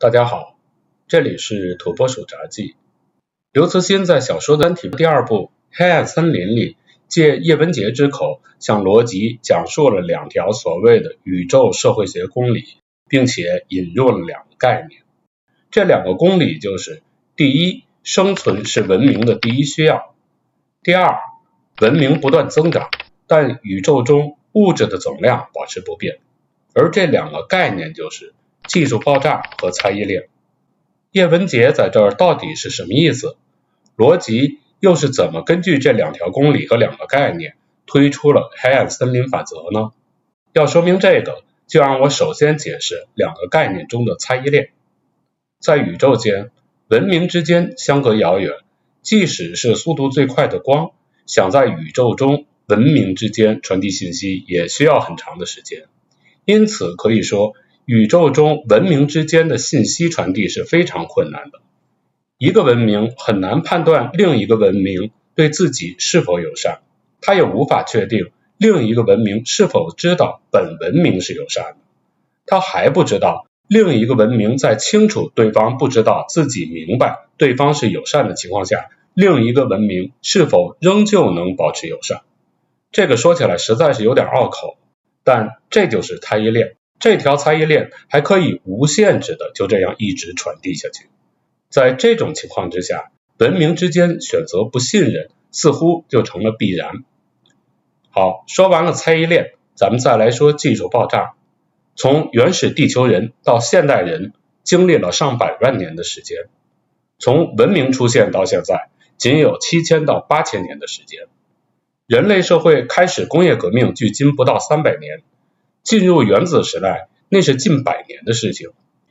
大家好，这里是土拨鼠杂记。刘慈欣在小说的三体第二部《黑暗森林》里，借叶文洁之口向罗辑讲述了两条所谓的宇宙社会学公理，并且引入了两个概念。这两个公理就是：第一，生存是文明的第一需要；第二，文明不断增长，但宇宙中物质的总量保持不变。而这两个概念就是技术爆炸和猜疑链。叶文洁在这儿到底是什么意思？罗辑又是怎么根据这两条公理和两个概念推出了黑暗森林法则呢？要说明这个，就让我首先解释两个概念中的猜疑链。在宇宙间，文明之间相隔遥远，即使是速度最快的光，想在宇宙中文明之间传递信息也需要很长的时间。因此可以说，宇宙中文明之间的信息传递是非常困难的。一个文明很难判断另一个文明对自己是否友善，它也无法确定另一个文明是否知道本文明是友善的。它还不知道另一个文明在清楚对方不知道自己明白对方是友善的情况下，另一个文明是否仍旧能保持友善。这个说起来实在是有点拗口，但这就是猜疑链。这条猜疑链还可以无限制的就这样一直传递下去。在这种情况之下，文明之间选择不信任似乎就成了必然。好，说完了猜疑链，咱们再来说技术爆炸。从原始地球人到现代人，经历了上百万年的时间。从文明出现到现在，仅有7000到8000年的时间。人类社会开始工业革命距今不到300年，进入原子时代那是近100年的事情。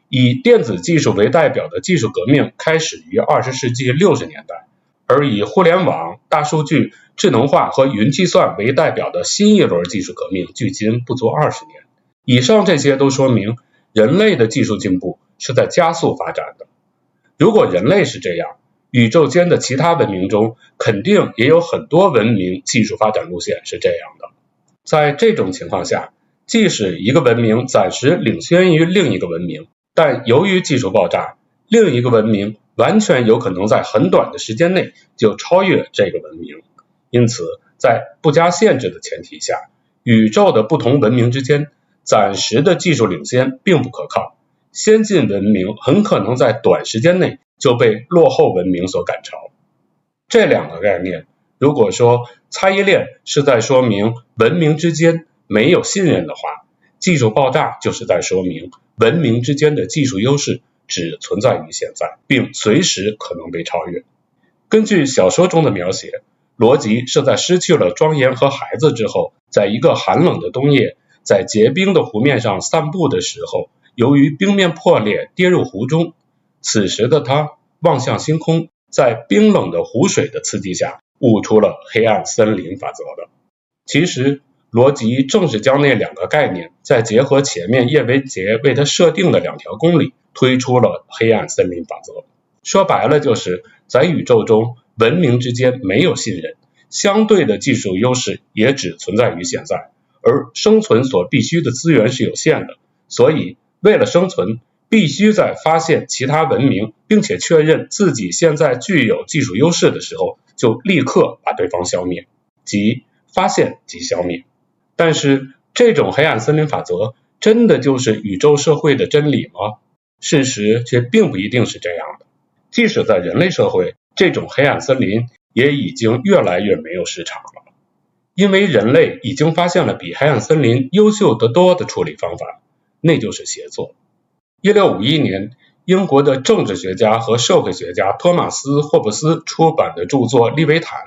以电子技术为代表的技术革命开始于20世纪60年代，而以互联网、大数据、智能化和云计算为代表的新一轮技术革命距今不足20年。以上这些都说明人类的技术进步是在加速发展的。如果人类是这样，宇宙间的其他文明中肯定也有很多文明技术发展路线是这样的。在这种情况下，即使一个文明暂时领先于另一个文明，但由于技术爆炸，另一个文明完全有可能在很短的时间内就超越这个文明。因此，在不加限制的前提下，宇宙的不同文明之间暂时的技术领先并不可靠，先进文明很可能在短时间内就被落后文明所赶超。这两个概念，如果说猜疑链是在说明文明之间没有信任的话，技术爆炸就是在说明文明之间的技术优势只存在于现在，并随时可能被超越。根据小说中的描写，罗辑是在失去了庄严和孩子之后，在一个寒冷的冬夜，在结冰的湖面上散步的时候，由于冰面破裂跌入湖中。此时的他望向星空，在冰冷的湖水的刺激下悟出了黑暗森林法则的。其实罗辑正是将那两个概念再结合前面叶文洁为他设定的两条公理，推出了黑暗森林法则。说白了就是在宇宙中文明之间没有信任，相对的技术优势也只存在于现在，而生存所必须的资源是有限的，所以为了生存必须在发现其他文明并且确认自己现在具有技术优势的时候，就立刻把对方消灭，即发现即消灭。但是这种黑暗森林法则真的就是宇宙社会的真理吗？事实却并不一定是这样的。即使在人类社会，这种黑暗森林也已经越来越没有市场了，因为人类已经发现了比黑暗森林优秀得多的处理方法，那就是协作。1651年，英国的政治学家和社会学家托马斯·霍布斯出版的著作《利维坦》，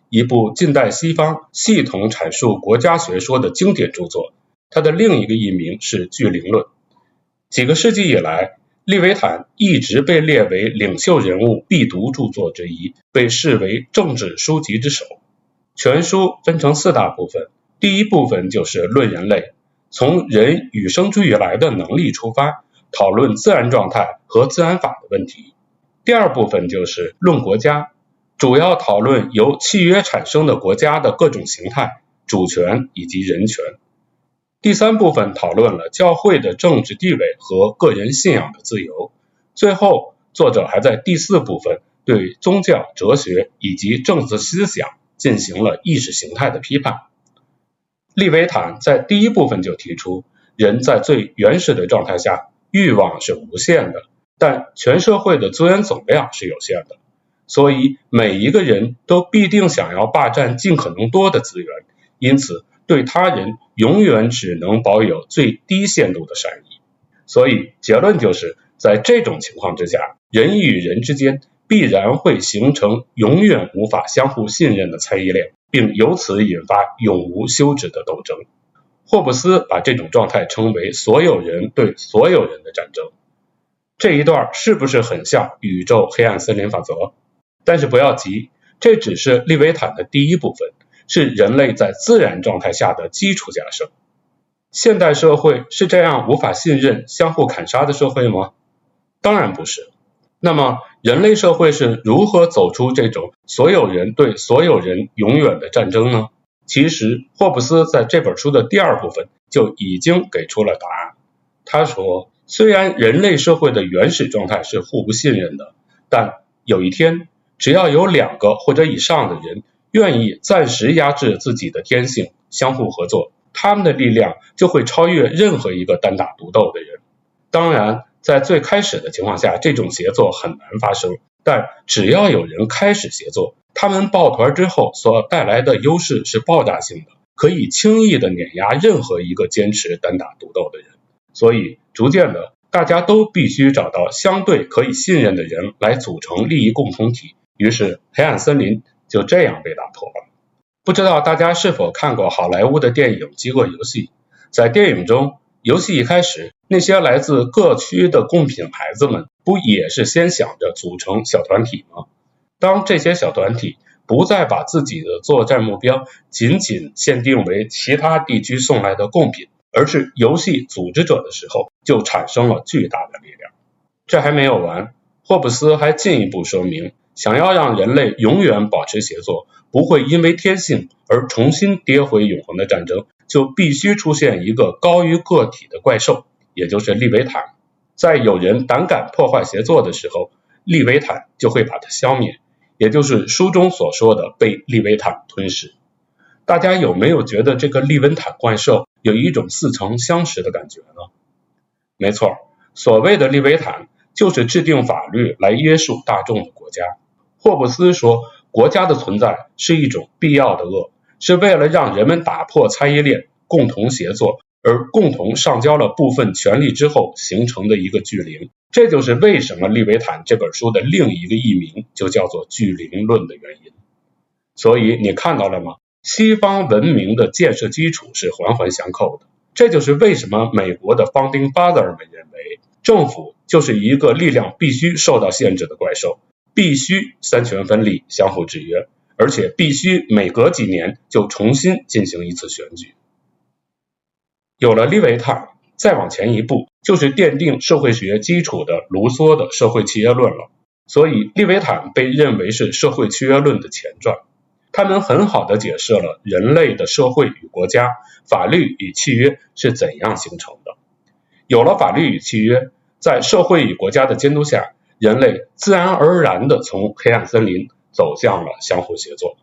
一部近代西方系统阐述国家学说的经典著作，它的另一个译名是《巨灵论》。几个世纪以来，利维坦一直被列为领袖人物必读著作之一，被视为政治书籍之首。全书分成4大部分，第一部分就是论人类，从人与生俱来的能力出发，讨论自然状态和自然法的问题。第二部分就是论国家，主要讨论由契约产生的国家的各种形态、主权以及人权。第三部分讨论了教会的政治地位和个人信仰的自由，最后，作者还在第4部分对宗教、哲学以及政治思想进行了意识形态的批判。利维坦在第1部分就提出，人在最原始的状态下，欲望是无限的，但全社会的资源总量是有限的，所以每一个人都必定想要霸占尽可能多的资源，因此对他人永远只能保有最低限度的善意。所以结论就是，在这种情况之下，人与人之间必然会形成永远无法相互信任的猜疑链，并由此引发永无休止的斗争。霍布斯把这种状态称为所有人对所有人的战争。这一段是不是很像宇宙黑暗森林法则？但是不要急，这只是利维坦的第1部分，是人类在自然状态下的基础假设。现代社会是这样无法信任、相互砍杀的社会吗？当然不是。那么人类社会是如何走出这种所有人对所有人永远的战争呢？其实霍布斯在这本书的第2部分就已经给出了答案。他说，虽然人类社会的原始状态是互不信任的，但有一天，只要有2个或者以上的人愿意暂时压制自己的天性，相互合作，他们的力量就会超越任何一个单打独斗的人。当然，在最开始的情况下，这种协作很难发生，但只要有人开始协作，他们抱团之后所带来的优势是爆炸性的，可以轻易的碾压任何一个坚持单打独斗的人。所以逐渐的，大家都必须找到相对可以信任的人来组成利益共同体，于是黑暗森林就这样被打破了。不知道大家是否看过好莱坞的电影《饥饿游戏》？在电影中，游戏一开始，那些来自各区的贡品孩子们不也是先想着组成小团体吗？当这些小团体不再把自己的作战目标仅仅限定为其他地区送来的贡品，而是游戏组织者的时候，就产生了巨大的力量。这还没有完，霍布斯还进一步说明，想要让人类永远保持协作，不会因为天性而重新跌回永恒的战争，就必须出现一个高于个体的怪兽，也就是利维坦。在有人胆敢破坏协作的时候，利维坦就会把它消灭，也就是书中所说的被利维坦吞噬。大家有没有觉得这个利维坦怪兽有一种似曾相识的感觉呢？没错，所谓的利维坦就是制定法律来约束大众的国家。霍布斯说，国家的存在是一种必要的恶，是为了让人们打破猜疑链，共同协作，而共同上交了部分权利之后形成的一个巨灵。这就是为什么利维坦这本书的另一个译名就叫做巨灵论的原因。所以你看到了吗？西方文明的建设基础是环环相扣的，这就是为什么美国的 Founding Father 们认为，政府就是一个力量必须受到限制的怪兽，必须三权分立，相互制约，而且必须每隔几年就重新进行一次选举。有了利维坦，再往前一步，就是奠定社会学基础的卢梭的社会契约论了。所以利维坦被认为是社会契约论的前传。他们很好地解释了人类的社会与国家、法律与契约是怎样形成的。有了法律与契约，在社会与国家的监督下，人类自然而然地从黑暗森林走向了相互协作。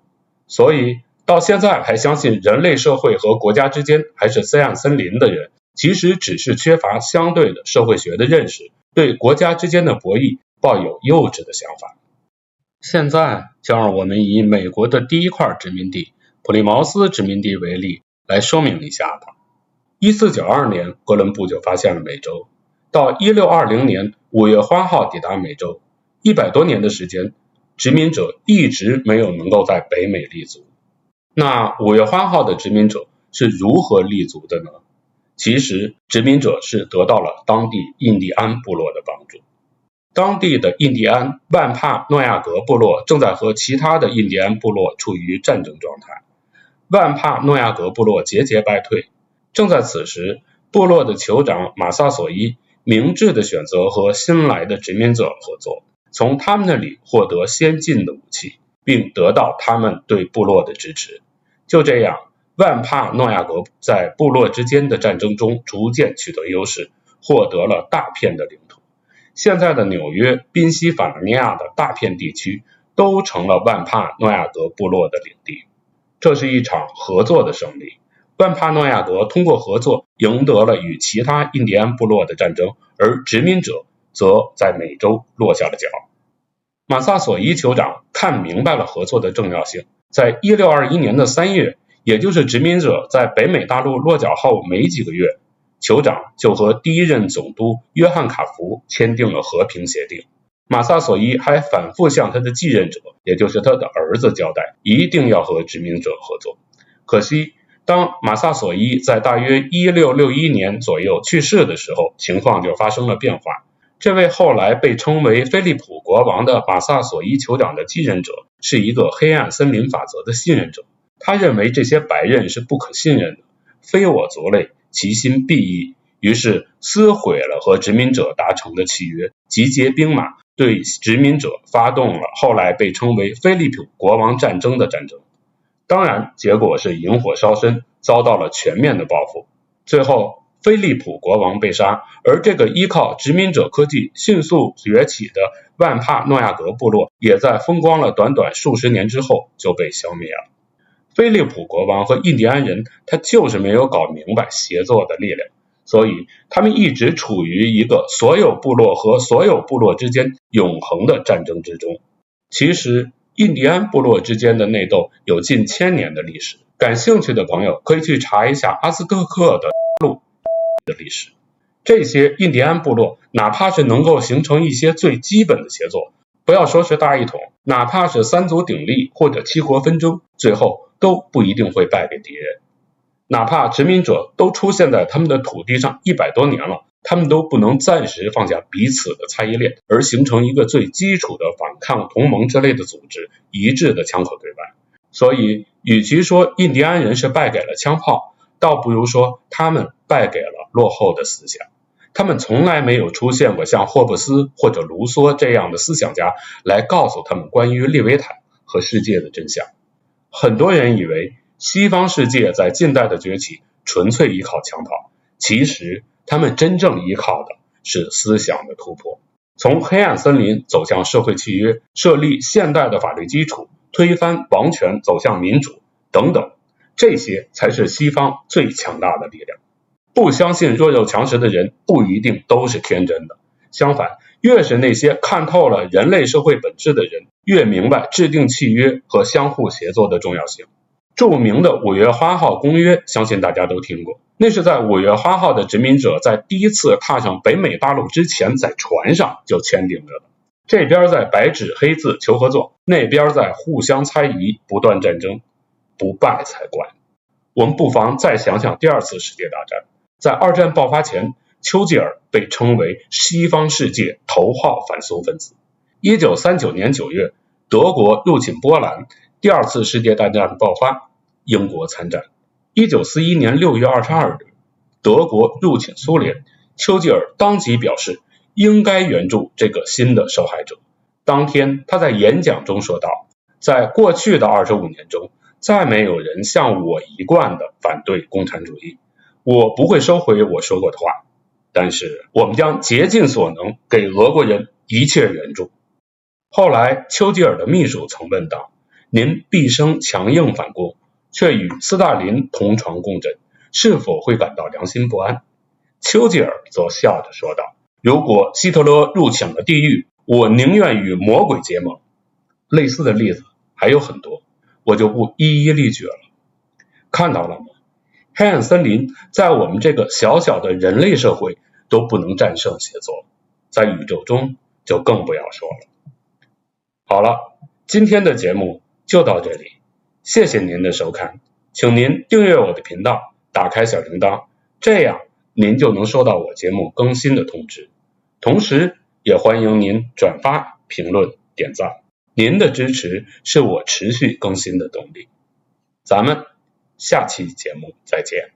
所以到现在还相信人类社会和国家之间还是黑暗森林的人，其实只是缺乏相对的社会学的认识，对国家之间的博弈抱有幼稚的想法。现在就让我们以美国的第一块殖民地普利茅斯殖民地为例来说明一下吧。1492年哥伦布就发现了美洲，到1620年5月花号抵达美洲，100多年的时间，殖民者一直没有能够在北美立足。那5月花号的殖民者是如何立足的呢？其实殖民者是得到了当地印第安部落的帮助。当地的印第安万帕诺亚格部落正在和其他的印第安部落处于战争状态，万帕诺亚格部落节节败退。正在此时，部落的酋长马萨索伊明智地选择和新来的殖民者合作，从他们那里获得先进的武器，并得到他们对部落的支持。就这样，万帕诺亚格在部落之间的战争中逐渐取得优势，获得了大片的领土。现在的纽约、宾夕法尼亚的大片地区都成了万帕诺亚格部落的领地。这是一场合作的胜利。万帕诺亚格通过合作赢得了与其他印第安部落的战争，而殖民者则在美洲落下了脚。马萨索伊酋长看明白了合作的重要性，在1621年的3月，也就是殖民者在北美大陆落脚后没几个月，酋长就和第一任总督约翰卡福签订了和平协定。马萨索伊还反复向他的继任者，也就是他的儿子交代，一定要和殖民者合作。可惜当马萨索伊在大约1661年左右去世的时候，情况就发生了变化。这位后来被称为菲利普国王的马萨索伊酋长的继任者是一个黑暗森林法则的信任者，他认为这些白人是不可信任的，非我族类，其心必异，于是撕毁了和殖民者达成的契约，集结兵马对殖民者发动了后来被称为菲利普国王战争的战争。当然结果是引火烧身，遭到了全面的报复。最后菲利普国王被杀，而这个依靠殖民者科技迅速崛起的万帕诺亚格部落也在风光了短短数十年之后就被消灭了。菲利普国王和印第安人他就是没有搞明白协作的力量，所以他们一直处于一个所有部落和所有部落之间永恒的战争之中。其实印第安部落之间的内斗有近1000年的历史，感兴趣的朋友可以去查一下阿兹特克的历史。这些印第安部落哪怕是能够形成一些最基本的协作，不要说是大一统，哪怕是三足鼎立或者七国纷争，最后都不一定会败给敌人。哪怕殖民者都出现在他们的土地上100多年了，他们都不能暂时放下彼此的猜疑链，而形成一个最基础的反抗同盟之类的组织，一致的枪口对外。所以与其说印第安人是败给了枪炮，倒不如说他们败给了落后的思想。他们从来没有出现过像霍布斯或者卢梭这样的思想家来告诉他们关于利维坦和世界的真相。很多人以为西方世界在近代的崛起纯粹依靠枪炮，其实他们真正依靠的是思想的突破，从黑暗森林走向社会契约，设立现代的法律基础，推翻王权走向民主等等，这些才是西方最强大的力量。不相信弱肉强食的人不一定都是天真的，相反，越是那些看透了人类社会本质的人，越明白制定契约和相互协作的重要性。著名的5月花号公约相信大家都听过，那是在5月花号的殖民者在第一次踏上北美大陆之前在船上就签订着的。这边在白纸黑字求合作，那边在互相猜疑不断战争，不败才怪。我们不妨再想想第2次世界大战。在2战爆发前，丘吉尔被称为西方世界头号反苏分子。1939年9月，德国入侵波兰，第2次世界大战爆发，英国参战。1941年6月22日，德国入侵苏联，丘吉尔当即表示应该援助这个新的受害者。当天他在演讲中说道，在过去的25年中，再没有人像我一贯的反对共产主义，我不会收回我说过的话，但是我们将竭尽所能给俄国人一切援助。后来丘吉尔的秘书曾问道，您毕生强硬反攻，却与斯大林同床共枕，是否会感到良心不安？丘吉尔则笑着说道，如果希特勒入侵了地狱，我宁愿与魔鬼结盟。类似的例子还有很多，我就不一一例举了。看到了吗？黑暗森林在我们这个小小的人类社会都不能战胜协作，在宇宙中就更不要说了。好了，今天的节目就到这里，谢谢您的收看，请您订阅我的频道，打开小铃铛，这样您就能收到我节目更新的通知。同时也欢迎您转发、评论、点赞，您的支持是我持续更新的动力。咱们下期节目再见。